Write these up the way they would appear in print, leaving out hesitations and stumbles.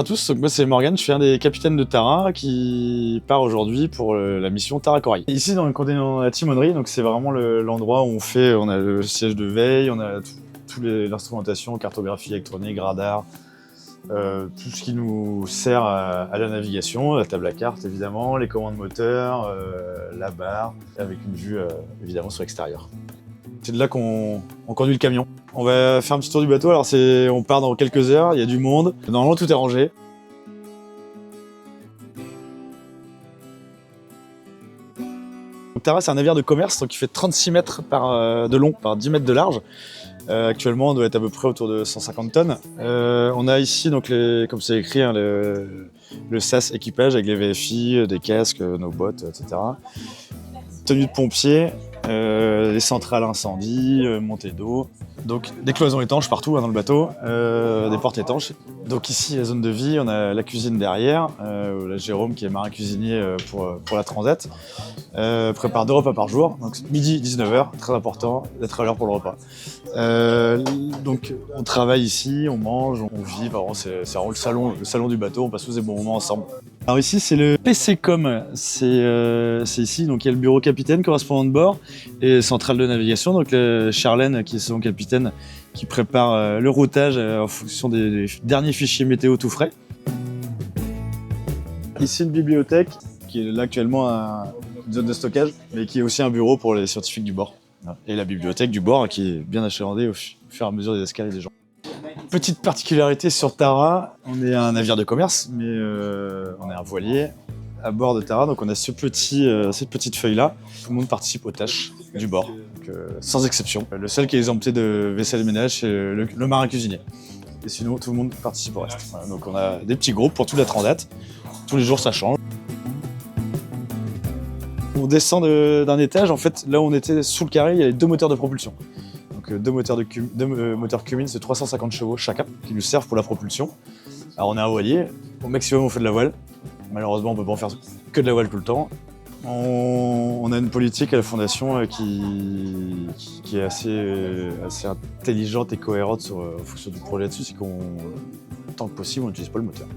à tous, donc moi c'est Morgan, je suis un des capitaines de Tara qui part aujourd'hui pour la mission Tara Corail. Ici on est dans la timonerie, donc c'est vraiment l'endroit où on a le siège de veille, on a toute l'instrumentation, cartographie électronique, radar, tout ce qui nous sert à la navigation, la table à cartes évidemment, les commandes moteurs, la barre, avec une vue évidemment sur l'extérieur. C'est de là qu'on conduit le camion. On va faire un petit tour du bateau, alors on part dans quelques heures, il y a du monde. Normalement tout est rangé. Tara c'est un navire de commerce donc qui fait 36 mètres de long par 10 mètres de large. Actuellement on doit être à peu près autour de 150 tonnes. On a ici donc comme c'est écrit hein, le SAS équipage avec les VFI, des casques, nos bottes, etc. Tenue de pompier. Les centrales incendie, montée d'eau, donc des cloisons étanches partout hein, dans le bateau, des portes étanches. Donc ici la zone de vie, on a la cuisine derrière, là, Jérôme qui est marin cuisinier pour la Transat, prépare 2 repas par jour, donc midi 19h, très important d'être à l'heure pour le repas. Donc on travaille ici, on mange, on vit, c'est vraiment le salon du bateau, on passe tous des bons moments ensemble. Alors ici c'est le PCCOM, c'est ici, donc il y a le bureau capitaine, correspondant de bord, et centrale de navigation, donc Charlène qui est son capitaine, qui prépare le routage en fonction des derniers fichiers météo tout frais. Ici une bibliothèque, qui est là actuellement une zone de stockage, mais qui est aussi un bureau pour les scientifiques du bord. Et la bibliothèque du bord qui est bien achalandée au fur et à mesure des escaliers des gens. Petite particularité sur Tara, on est un navire de commerce, mais on est un voilier à bord de Tara, donc on a cette petite feuille-là. Tout le monde participe aux tâches du bord, donc, sans exception. Le seul qui est exempté de vaisselle et ménage, c'est le marin cuisinier. Et sinon, tout le monde participe au reste. Voilà, donc on a des petits groupes pour toute la Transat. Tous les jours, ça change. On descend d'un étage, en fait, là où on était sous le carré, il y avait 2 moteurs de propulsion. Donc 2 moteurs Cummins de 350 chevaux chacun, qui nous servent pour la propulsion. Alors on est un voilier, au maximum on fait de la voile. Malheureusement on peut pas en faire que de la voile tout le temps. On a une politique à la fondation qui est assez intelligente et cohérente en fonction du projet dessus, c'est tant que possible on n'utilise pas le moteur.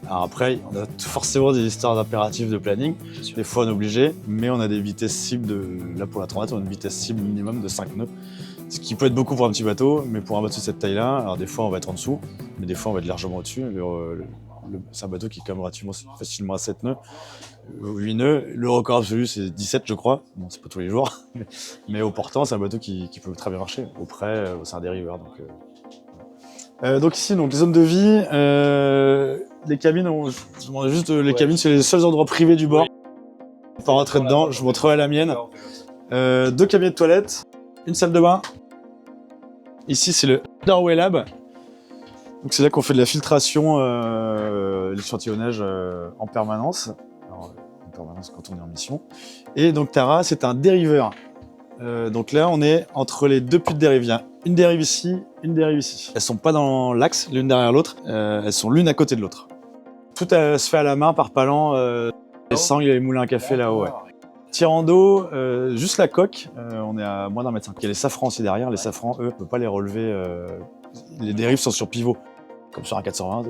Alors après, on a forcément des histoires d'impératifs de planning, des fois on est obligé, mais on a des vitesses cibles là pour la Transat, on a une vitesse cible minimum de 5 nœuds. Ce qui peut être beaucoup pour un petit bateau, mais pour un bateau de cette taille-là, alors des fois on va être en dessous, mais des fois on va être largement au-dessus. C'est un bateau qui est quand même relativement facilement à 7 nœuds, 8 nœuds. Le record absolu c'est 17 je crois, bon c'est pas tous les jours, mais au portant c'est un bateau qui peut très bien marcher. Au près, c'est un dériveur. Donc ici, les zones de vie, les cabines, les cabines c'est les seuls endroits privés du bord. On peut rentrer dedans, je vous montrerai la mienne. 2 cabinets de toilettes, une salle de bain. Ici c'est le Doorway Lab. Donc c'est là qu'on fait de la filtration, l'échantillonnage en permanence. Alors, en permanence quand on est en mission. Et donc Tara c'est un dériveur. Donc là on est entre les 2 puits de dérive. Il y a une dérive ici, une dérive ici. Elles sont pas dans l'axe l'une derrière l'autre, elles sont l'une à côté de l'autre. Tout se fait à la main par palan, les sangles et les moulins à café là-haut. Ouais. Tirant d'eau, juste la coque, on est à moins d'1,5 m. Il y a les safrans aussi derrière, les safrans eux, on peut pas les relever, les dérives sont sur pivot, comme sur un 420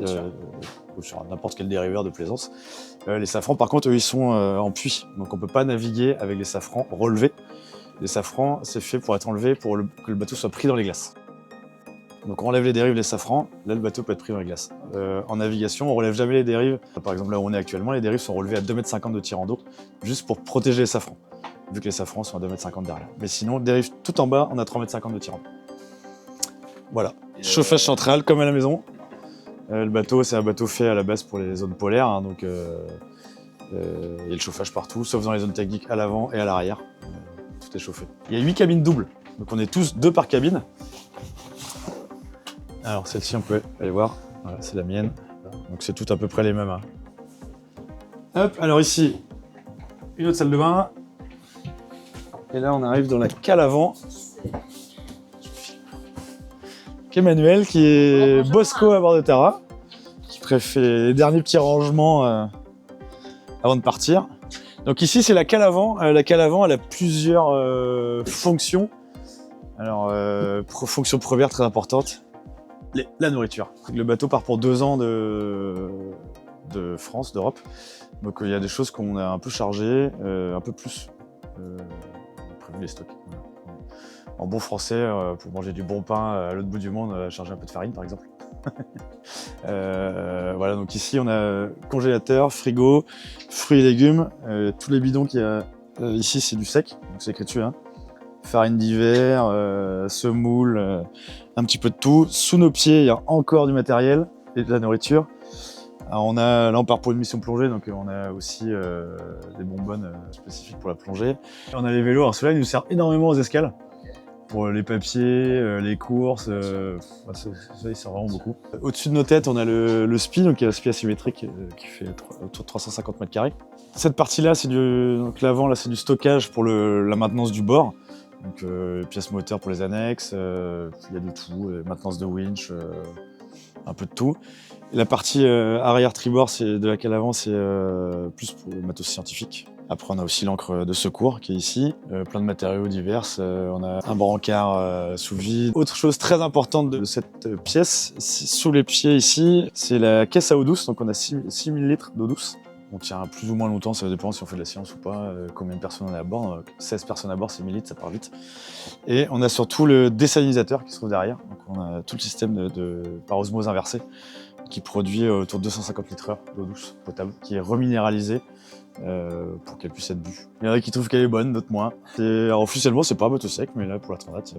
ou sur n'importe quel dériveur de plaisance. Les safrans par contre eux ils sont en puits, donc on peut pas naviguer avec les safrans relevés. Les safrans c'est fait pour être enlevé pour que le bateau soit pris dans les glaces. Donc on enlève les dérives, les safrans, là le bateau peut être pris dans les glaces. En navigation, on relève jamais les dérives. Par exemple là où on est actuellement, les dérives sont relevées à 2,50 m de tirant d'eau, juste pour protéger les safrans, vu que les safrans sont à 2,50 m derrière. Mais sinon, dérive tout en bas, on a 3,50 m de tirant d'eau. Voilà. Chauffage central, comme à la maison. Le bateau, c'est un bateau fait à la base pour les zones polaires, hein, donc il y a le chauffage partout, sauf dans les zones techniques à l'avant et à l'arrière. Tout est chauffé. Il y a 8 cabines doubles, donc on est tous 2 par cabine. Alors celle-ci on peut aller voir, voilà, c'est la mienne, donc c'est tout à peu près les mêmes. Hein. Hop, alors ici, une autre salle de bain, et là on arrive dans la cale avant, qui est Manuel, qui est Bosco à bord de Tara, qui fait les derniers petits rangements avant de partir. Donc ici c'est la cale avant elle a plusieurs fonctions. Alors fonction première très importante, la nourriture. Le bateau part pour 2 ans de France, d'Europe. Donc il y a des choses qu'on a un peu chargées, un peu plus. On a prévu les stocks. Voilà. En bon français, pour manger du bon pain à l'autre bout du monde, charger un peu de farine par exemple. Voilà, donc ici on a congélateur, frigo, fruits et légumes. Tous les bidons qu'il y a ici c'est du sec, donc c'est écrit dessus. Hein. Farine d'hiver, semoule, un petit peu de tout. Sous nos pieds, il y a encore du matériel et de la nourriture. Alors là on part pour une mission plongée, donc on a aussi des bonbonnes spécifiques pour la plongée. On a les vélos, alors ceux-là ils nous servent énormément aux escales. Pour les papiers, les courses, ça il sert vraiment beaucoup. Au-dessus de nos têtes, on a le SPI, donc il y a le SPI asymétrique qui fait autour de 350 mètres carrés. Cette partie-là, c'est donc l'avant, là, c'est du stockage pour la maintenance du bord. Donc pièces moteurs pour les annexes, il y a de tout, maintenance de winch, un peu de tout. Et la partie arrière tribord de la cale avant, c'est plus pour le matos scientifique. Après, on a aussi l'encre de secours qui est ici, plein de matériaux divers. On a un brancard sous vide. Autre chose très importante de cette pièce, sous les pieds ici, c'est la caisse à eau douce. Donc on a 6000 litres d'eau douce. On tient plus ou moins longtemps, ça dépend si on fait de la science ou pas, combien de personnes on est à bord. Donc 16 personnes à bord, c'est 1000 litres, ça part vite. Et on a surtout le désalinisateur qui se trouve derrière. Donc on a tout le système par osmose inversée qui produit autour de 250 litres d'eau douce potable, qui est reminéralisée pour qu'elle puisse être bue. Il y en a qui trouvent qu'elle est bonne, d'autres moins. Alors officiellement, c'est pas un bateau sec, mais là pour la Transat,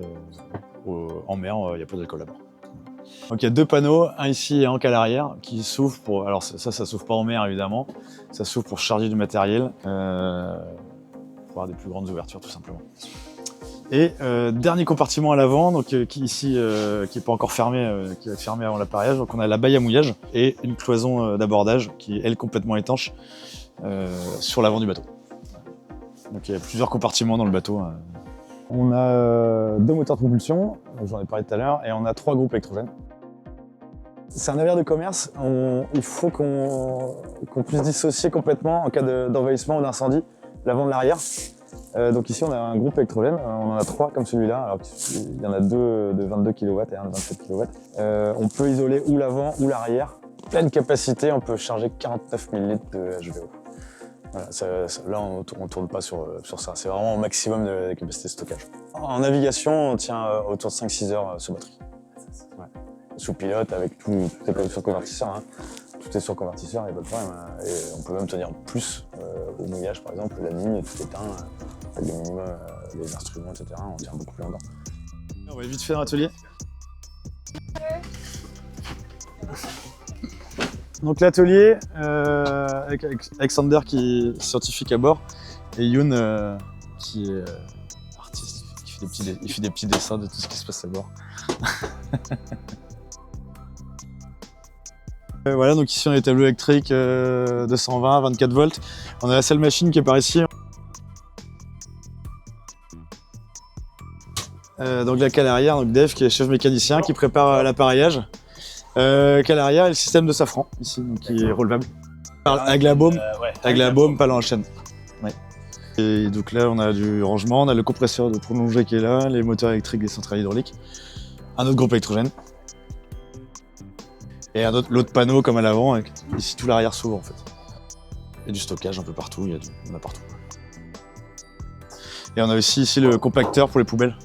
en mer, il n'y a pas d'alcool à bord. Donc il y a 2 panneaux, un ici et un cale arrière, qui s'ouvrent pour. Alors ça s'ouvre pas en mer évidemment, ça s'ouvre pour charger du matériel, pour avoir des plus grandes ouvertures tout simplement. Et dernier compartiment à l'avant, donc qui ici qui n'est pas encore fermé, qui va être fermé avant l'appareillage. Donc on a la baille à mouillage et une cloison d'abordage qui est elle complètement étanche sur l'avant du bateau. Donc il y a plusieurs compartiments dans le bateau. On a 2 moteurs de propulsion, j'en ai parlé tout à l'heure, et on a 3 groupes électrogènes. C'est un navire de commerce, il faut qu'on puisse dissocier complètement en cas d'envahissement ou d'incendie l'avant de l'arrière. Donc ici on a un groupe électrogène, on en a 3 comme celui-là, alors il y en a 2 de 22 kW et un de 27 kW. On peut isoler ou l'avant ou l'arrière. Pleine capacité, on peut charger 49 000 litres de HVO. Voilà, là on tourne pas sur ça, c'est vraiment au maximum de capacité de stockage. En navigation, on tient autour de 5-6 heures sous batterie. Ouais. Sous pilote, avec tout est comme sur convertisseur. Hein. Tout est sur convertisseur, il n'y a pas de problème. Et on peut même tenir plus au mouillage, par exemple, la ligne, tout éteint, avec le minimum, les instruments, etc. On tient beaucoup plus longtemps. On va vite faire un atelier. Donc l'atelier, avec Alexander qui est scientifique à bord, et Youn qui est artiste, il fait des petits dessins de tout ce qui se passe à bord. Voilà, donc ici on a les tableaux électriques 220, 24 volts. On a la seule machine qui est par ici. Donc la cale arrière, donc Dave qui est chef mécanicien qui prépare l'appareillage. Cale arrière et le système de safran ici, donc qui est relevable. Avec la baume, pas en chaîne. Ouais. Et donc là on a du rangement, on a le compresseur de prolongé qui est là, les moteurs électriques des centrales hydrauliques, un autre groupe électrogène. Et l'autre panneau comme à l'avant, avec ici tout l'arrière s'ouvre en fait. Il y a du stockage un peu partout, on a partout. Et on a aussi ici le compacteur pour les poubelles.